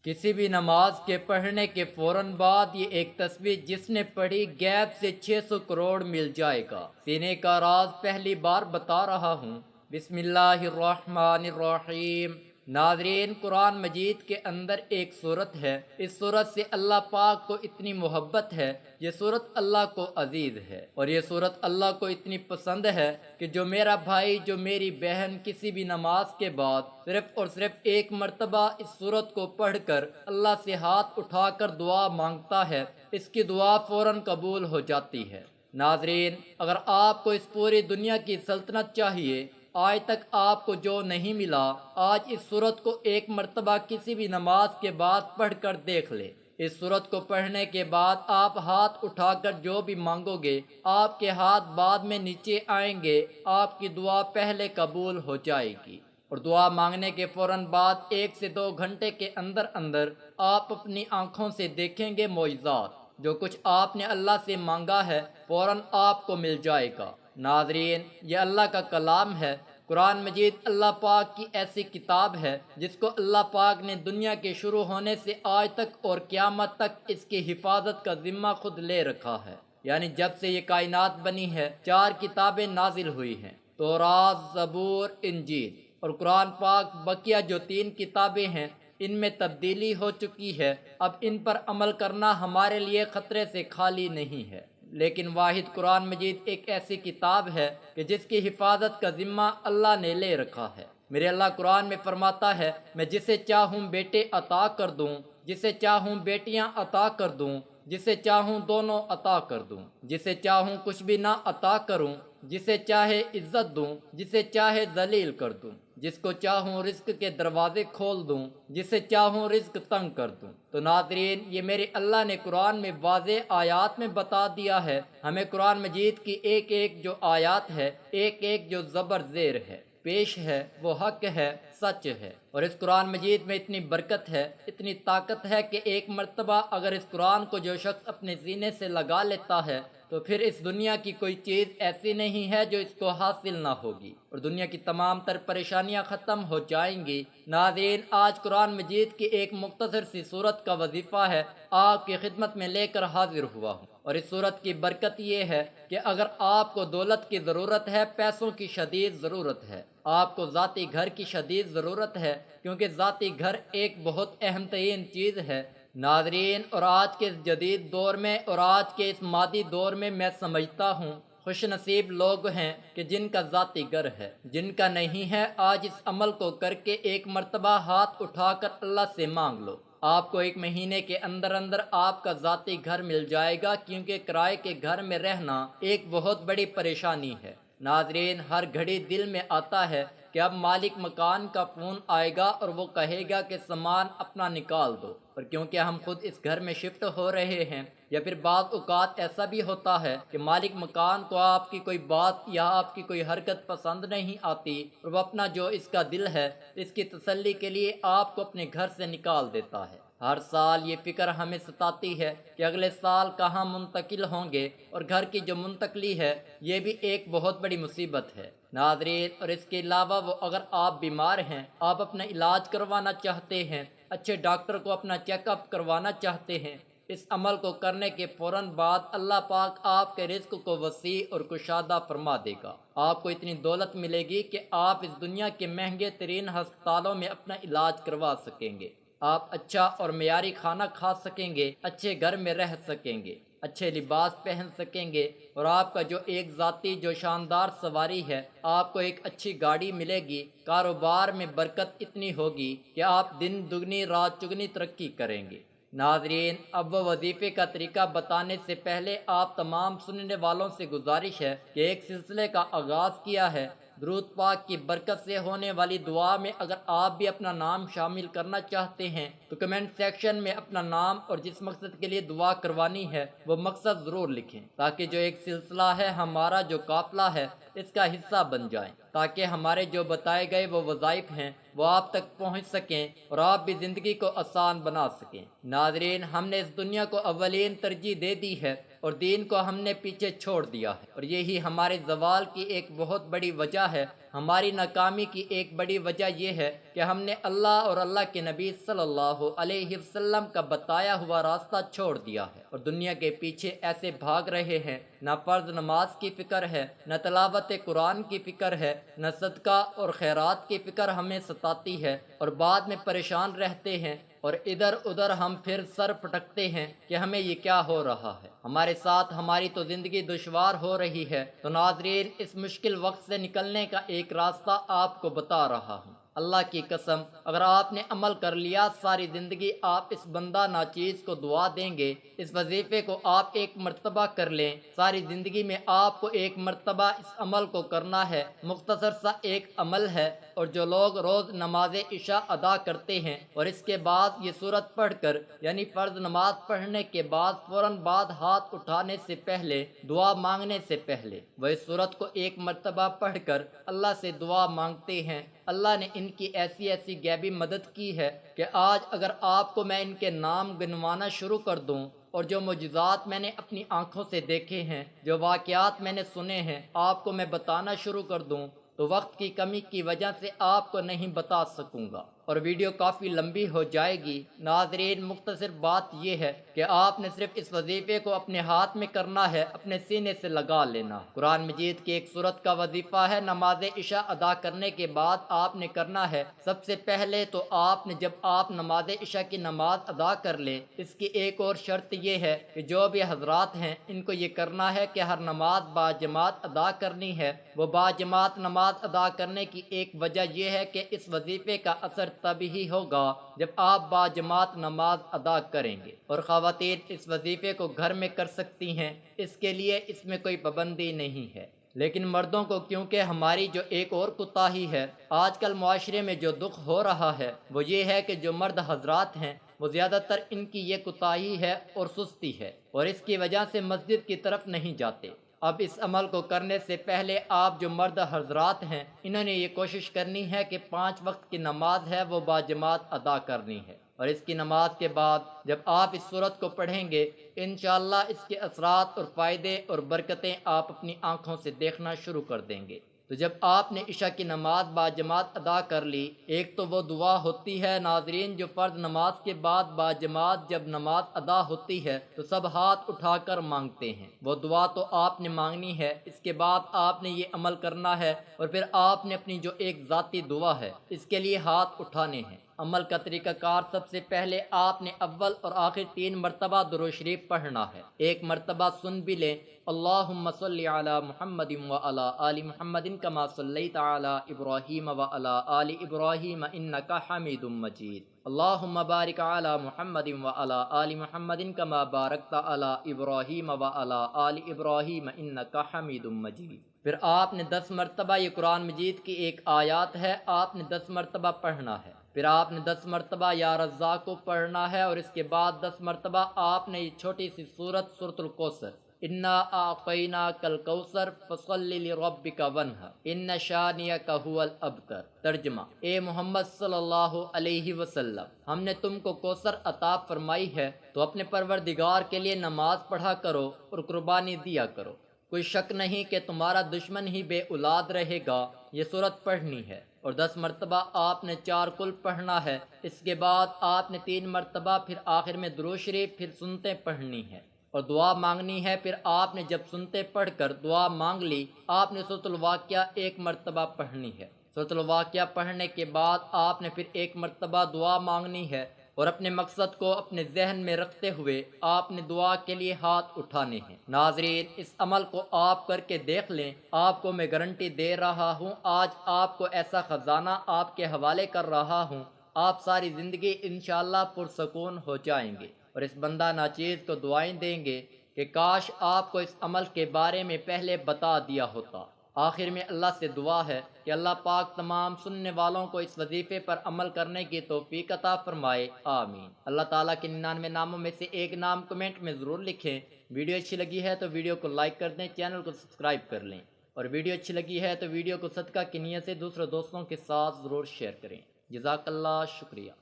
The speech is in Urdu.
کسی بھی نماز کے پڑھنے کے فوراً بعد یہ ایک تسبیح جس نے پڑھی غیب سے 600 کروڑ مل جائے گا۔ سینے کا راز پہلی بار بتا رہا ہوں۔ بسم اللہ الرحمن الرحیم۔ ناظرین، قرآن مجید کے اندر ایک صورت ہے۔ اس صورت سے اللہ پاک کو اتنی محبت ہے، یہ صورت اللہ کو عزیز ہے، اور یہ صورت اللہ کو اتنی پسند ہے کہ جو میرا بھائی، جو میری بہن کسی بھی نماز کے بعد صرف اور صرف ایک مرتبہ اس صورت کو پڑھ کر اللہ سے ہاتھ اٹھا کر دعا مانگتا ہے، اس کی دعا فوراً قبول ہو جاتی ہے۔ ناظرین، اگر آپ کو اس پوری دنیا کی سلطنت چاہیے، آج تک آپ کو جو نہیں ملا، آج اس صورت کو ایک مرتبہ کسی بھی نماز کے بعد پڑھ کر دیکھ لے۔ اس صورت کو پڑھنے کے بعد آپ ہاتھ اٹھا کر جو بھی مانگو گے، آپ کے ہاتھ بعد میں نیچے آئیں گے، آپ کی دعا پہلے قبول ہو جائے گی، اور دعا مانگنے کے فوراً بعد 1 سے 2 گھنٹے کے اندر اندر آپ اپنی آنکھوں سے دیکھیں گے معجزات۔ جو کچھ آپ نے اللہ سے مانگا ہے فوراً آپ کو مل جائے گا۔ ناظرین، یہ اللہ کا کلام ہے۔ قرآن مجید اللہ پاک کی ایسی کتاب ہے جس کو اللہ پاک نے دنیا کے شروع ہونے سے آج تک اور قیامت تک اس کی حفاظت کا ذمہ خود لے رکھا ہے۔ یعنی جب سے یہ کائنات بنی ہے 4 کتابیں نازل ہوئی ہیں، تورات، زبور، انجیل، اور قرآن پاک بقیہ جو 3 کتابیں ہیں ان میں تبدیلی ہو چکی ہے۔ اب ان پر عمل کرنا ہمارے لیے خطرے سے خالی نہیں ہے، لیکن واحد قرآن مجید ایک ایسی کتاب ہے کہ جس کی حفاظت کا ذمہ اللہ نے لے رکھا ہے۔ میرے اللہ قرآن میں فرماتا ہے، میں جسے چاہوں بیٹے عطا کر دوں، جسے چاہوں بیٹیاں عطا کر دوں، جسے چاہوں دونوں عطا کر دوں، جسے چاہوں کچھ بھی نہ عطا کروں، جسے چاہے عزت دوں، جسے چاہے ذلیل کر دوں، جس کو چاہوں رزق کے دروازے کھول دوں، جسے چاہوں رزق تنگ کر دوں۔ تو ناظرین، یہ میرے اللہ نے قرآن میں واضح آیات میں بتا دیا ہے۔ ہمیں قرآن مجید کی ایک ایک جو آیات ہے، ایک ایک جو زبر زیر ہے، پیش ہے، وہ حق ہے، سچ ہے۔ اور اس قرآن مجید میں اتنی برکت ہے، اتنی طاقت ہے کہ ایک مرتبہ اگر اس قرآن کو جو شخص اپنے سینے سے لگا لیتا ہے تو پھر اس دنیا کی کوئی چیز ایسی نہیں ہے جو اس کو حاصل نہ ہوگی، اور دنیا کی تمام تر پریشانیاں ختم ہو جائیں گی۔ ناظرین، آج قرآن مجید کی ایک مختصر سی صورت کا وظیفہ ہے آپ کی خدمت میں لے کر حاضر ہوا ہوں، اور اس صورت کی برکت یہ ہے کہ اگر آپ کو دولت کی ضرورت ہے، پیسوں کی شدید ضرورت ہے، آپ کو ذاتی گھر کی شدید ضرورت ہے، کیونکہ ذاتی گھر ایک بہت اہم ترین چیز ہے۔ ناظرین، اور آج کے اس جدید دور میں اور آج کے اس مادی دور میں میں سمجھتا ہوں خوش نصیب لوگ ہیں کہ جن کا ذاتی گھر ہے۔ جن کا نہیں ہے، آج اس عمل کو کر کے ایک مرتبہ ہاتھ اٹھا کر اللہ سے مانگ لو، آپ کو 1 مہینے کے اندر اندر آپ کا ذاتی گھر مل جائے گا، کیونکہ کرائے کے گھر میں رہنا ایک بہت بڑی پریشانی ہے۔ ناظرین، ہر گھڑی دل میں آتا ہے کہ اب مالک مکان کا فون آئے گا اور وہ کہے گا کہ سامان اپنا نکال دو، اور کیونکہ ہم خود اس گھر میں شفٹ ہو رہے ہیں، یا پھر بعض اوقات ایسا بھی ہوتا ہے کہ مالک مکان کو آپ کی کوئی بات یا آپ کی کوئی حرکت پسند نہیں آتی، اور وہ اپنا جو اس کا دل ہے اس کی تسلی کے لیے آپ کو اپنے گھر سے نکال دیتا ہے۔ ہر سال یہ فکر ہمیں ستاتی ہے کہ اگلے سال کہاں منتقل ہوں گے، اور گھر کی جو منتقلی ہے یہ بھی ایک بہت بڑی مصیبت ہے۔ ناظرین، اور اس کے علاوہ وہ اگر آپ بیمار ہیں، آپ اپنا علاج کروانا چاہتے ہیں، اچھے ڈاکٹر کو اپنا چیک اپ کروانا چاہتے ہیں، اس عمل کو کرنے کے فوراً بعد اللہ پاک آپ کے رزق کو وسیع اور کشادہ فرما دے گا۔ آپ کو اتنی دولت ملے گی کہ آپ اس دنیا کے مہنگے ترین ہسپتالوں میں اپنا علاج کروا سکیں گے، آپ اچھا اور معیاری کھانا کھا سکیں گے، اچھے گھر میں رہ سکیں گے، اچھے لباس پہن سکیں گے، اور آپ کا جو ایک ذاتی جو شاندار سواری ہے، آپ کو ایک اچھی گاڑی ملے گی۔ کاروبار میں برکت اتنی ہوگی کہ آپ دن دگنی رات چگنی ترقی کریں گے۔ ناظرین، اب وہ وظیفے کا طریقہ بتانے سے پہلے آپ تمام سننے والوں سے گزارش ہے کہ ایک سلسلے کا آغاز کیا ہے۔ درود پاک کی برکت سے ہونے والی دعا میں اگر آپ بھی اپنا نام شامل کرنا چاہتے ہیں تو کمنٹ سیکشن میں اپنا نام اور جس مقصد کے لیے دعا کروانی ہے وہ مقصد ضرور لکھیں، تاکہ جو ایک سلسلہ ہے، ہمارا جو قافلہ ہے، اس کا حصہ بن جائیں، تاکہ ہمارے جو بتائے گئے وہ وظائف ہیں وہ آپ تک پہنچ سکیں اور آپ بھی زندگی کو آسان بنا سکیں۔ ناظرین، ہم نے اس دنیا کو اولین ترجیح دے دی ہے اور دین کو ہم نے پیچھے چھوڑ دیا ہے، اور یہی ہمارے زوال کی ایک بہت بڑی وجہ ہے۔ ہماری ناکامی کی ایک بڑی وجہ یہ ہے کہ ہم نے اللہ اور اللہ کے نبی صلی اللہ علیہ وسلم کا بتایا ہوا راستہ چھوڑ دیا ہے اور دنیا کے پیچھے ایسے بھاگ رہے ہیں۔ نہ فرض نماز کی فکر ہے، نہ تلاوت قرآن کی فکر ہے، نہ صدقہ اور خیرات کی فکر ہمیں ستاتی ہے، اور بعد میں پریشان رہتے ہیں اور ادھر ادھر ہم پھر سر پٹکتے ہیں کہ ہمیں یہ کیا ہو رہا ہے، ہمارے ساتھ ہماری تو زندگی دشوار ہو رہی ہے۔ تو ناظرین، اس مشکل وقت سے نکلنے کا ایک راستہ آپ کو بتا رہا ہوں۔ اللہ کی قسم، اگر آپ نے عمل کر لیا، ساری زندگی آپ اس بندہ ناچیز کو دعا دیں گے۔ اس وظیفے کو آپ ایک مرتبہ کر لیں، ساری زندگی میں آپ کو ایک مرتبہ اس عمل کو کرنا ہے۔ مختصر سا ایک عمل ہے، اور جو لوگ روز نماز عشاء ادا کرتے ہیں اور اس کے بعد یہ سورت پڑھ کر، یعنی فرض نماز پڑھنے کے بعد فوراً بعد ہاتھ اٹھانے سے پہلے، دعا مانگنے سے پہلے وہ اس سورت کو ایک مرتبہ پڑھ کر اللہ سے دعا مانگتے ہیں، اللہ نے ان کی ایسی ایسی غیبی مدد کی ہے کہ آج اگر آپ کو میں ان کے نام گنوانا شروع کر دوں، اور جو معجزات میں نے اپنی آنکھوں سے دیکھے ہیں، جو واقعات میں نے سنے ہیں، آپ کو میں بتانا شروع کر دوں تو وقت کی کمی کی وجہ سے آپ کو نہیں بتا سکوں گا اور ویڈیو کافی لمبی ہو جائے گی۔ ناظرین، مختصر بات یہ ہے کہ آپ نے صرف اس وظیفے کو اپنے ہاتھ میں کرنا ہے، اپنے سینے سے لگا لینا۔ قرآن مجید کی ایک سورت کا وظیفہ ہے، نماز عشاء ادا کرنے کے بعد آپ نے کرنا ہے۔ سب سے پہلے تو آپ نے، جب آپ نماز عشاء کی نماز ادا کر لیں، اس کی ایک اور شرط یہ ہے کہ جو بھی حضرات ہیں ان کو یہ کرنا ہے کہ ہر نماز باجماعت ادا کرنی ہے۔ وہ باجماعت نماز ادا کرنے کی ایک وجہ یہ ہے کہ اس وظیفے کا اثر تب ہی ہوگا جب آپ باجماعت نماز ادا کریں گے، اور خواتین اس وظیفے کو گھر میں کر سکتی ہیں، اس کے لیے اس میں کوئی پابندی نہیں ہے۔ لیکن مردوں کو، کیونکہ ہماری جو ایک اور کوتاہی ہے، آج کل معاشرے میں جو دکھ ہو رہا ہے وہ یہ ہے کہ جو مرد حضرات ہیں وہ زیادہ تر ان کی یہ کوتاہی ہے اور سستی ہے، اور اس کی وجہ سے مسجد کی طرف نہیں جاتے۔ اب اس عمل کو کرنے سے پہلے آپ جو مرد حضرات ہیں، انہوں نے یہ کوشش کرنی ہے کہ 5 وقت کی نماز ہے وہ باجماعت ادا کرنی ہے، اور اس کی نماز کے بعد جب آپ اس سورت کو پڑھیں گے، انشاءاللہ اس کے اثرات اور فائدے اور برکتیں آپ اپنی آنکھوں سے دیکھنا شروع کر دیں گے۔ تو جب آپ نے عشاء کی نماز باجماعت ادا کر لی، ایک تو وہ دعا ہوتی ہے ناظرین جو فرض نماز کے بعد باجماعت جب نماز ادا ہوتی ہے تو سب ہاتھ اٹھا کر مانگتے ہیں، وہ دعا تو آپ نے مانگنی ہے۔ اس کے بعد آپ نے یہ عمل کرنا ہے، اور پھر آپ نے اپنی جو ایک ذاتی دعا ہے اس کے لیے ہاتھ اٹھانے ہیں۔ عمل کا طریقہ کار، سب سے پہلے آپ نے اول اور آخر 3 مرتبہ درود شریف پڑھنا ہے۔ ایک مرتبہ سن بھی لیں، اللہم صلی علی محمد وعلی آل محمد کما صلیت علی ابراہیم وعلی آل ابراہیم انک حمید مجید، اللہم بارک علی محمد وعلی آل محمد کما بارکت علی ابراہیم وعلی آل ابراہیم انک حمید مجید۔ پھر آپ نے 10 مرتبہ، یہ قرآن مجید کی ایک آیات ہے، آپ نے 10 مرتبہ پڑھنا ہے۔ پھر آپ نے 10 مرتبہ یا رزاق کو پڑھنا ہے، اور اس کے بعد 10 مرتبہ آپ نے یہ چھوٹی سی سورت الکوثر، انا اعطیناک الکوثر فصلی لربک وانحر ان شانئک ھو الابتر۔ ترجمہ: اے محمد صلی اللہ علیہ وسلم، ہم نے تم کو کوثر عطا فرمائی ہے، تو اپنے پروردگار کے لیے نماز پڑھا کرو اور قربانی دیا کرو۔ کوئی شک نہیں کہ تمہارا دشمن ہی بے اولاد رہے گا۔ یہ سورت پڑھنی ہے، اور 10 مرتبہ آپ نے 4 کل پڑھنا ہے۔ اس کے بعد آپ نے 3 مرتبہ پھر آخر میں درود شریف، پھر سنتے پڑھنی ہے اور دعا مانگنی ہے۔ پھر آپ نے جب سنتے پڑھ کر دعا مانگ لی، آپ نے سورۃ الواقعہ 1 مرتبہ پڑھنی ہے۔ سورۃ الواقعہ پڑھنے کے بعد آپ نے پھر 1 مرتبہ دعا مانگنی ہے، اور اپنے مقصد کو اپنے ذہن میں رکھتے ہوئے آپ نے دعا کے لیے ہاتھ اٹھانے ہیں۔ ناظرین، اس عمل کو آپ کر کے دیکھ لیں، آپ کو میں گارنٹی دے رہا ہوں، آج آپ کو ایسا خزانہ آپ کے حوالے کر رہا ہوں، آپ ساری زندگی انشاءاللہ پرسکون ہو جائیں گے، اور اس بندہ ناچیز کو دعائیں دیں گے کہ کاش آپ کو اس عمل کے بارے میں پہلے بتا دیا ہوتا۔ آخر میں اللہ سے دعا ہے کہ اللہ پاک تمام سننے والوں کو اس وظیفے پر عمل کرنے کی توفیق عطا فرمائے، آمین۔ اللہ تعالیٰ کے 99 ناموں میں سے ایک نام کمنٹ میں ضرور لکھیں۔ ویڈیو اچھی لگی ہے تو ویڈیو کو لائک کر دیں، چینل کو سبسکرائب کر لیں، اور ویڈیو اچھی لگی ہے تو ویڈیو کو صدقہ کی نیت سے دوسرے دوستوں کے ساتھ ضرور شیئر کریں۔ جزاک اللہ، شکریہ۔